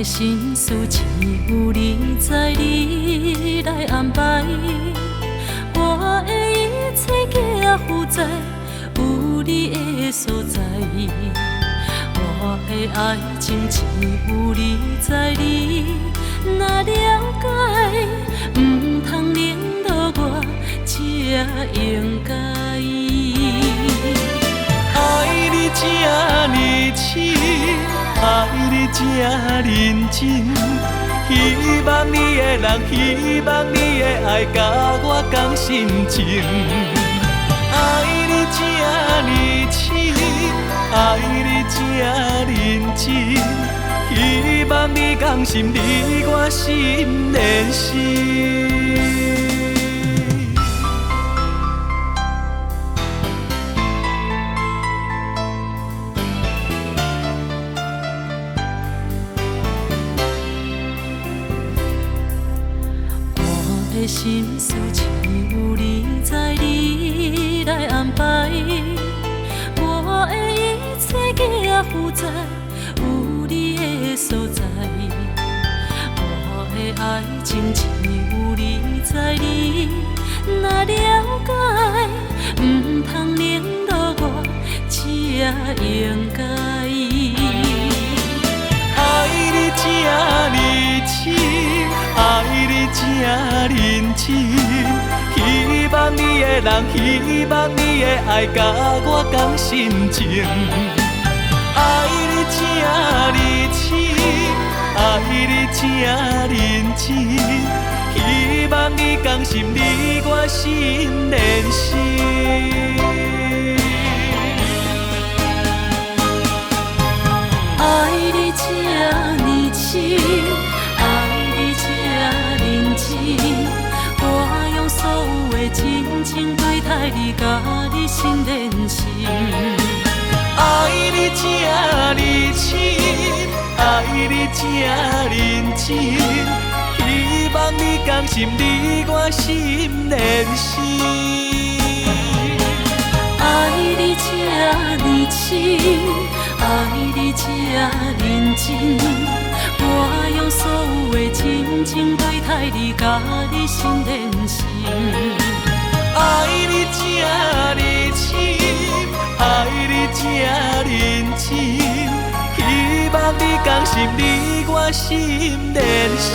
心事只有你知，你来安排。我的一切皆负债，有你的所在。我的爱情只有你知，你若了解，唔通冷落我，才应该。爱你这呢深，爱你这认真，希望你的人，希望你的爱，甲我讲心情。爱你这呢深，爱你这认真，希望你讲心，你我心连心。我的心事只有你知，你来安排。我的一切皆负债，有你的所在。我的爱情只有你知，你若了解，唔通冷落我，才应该。爱你这呢深，爱你这认真，希望你的人，希望你的爱，甲我讲心情。爱你这呢深，爱你这认真，希望你讲心，你我心连心。爱你这呢深，爱你这认真，我用所有的真情对待你，甲你心连心。爱你这呢深，爱你这认真，希望你讲心，你我心连心。爱你这呢深，爱你这认真，我用所有的真情对待你，甲你心连心。爱你这呢深，爱你这认真，希望你讲心，你我心连心。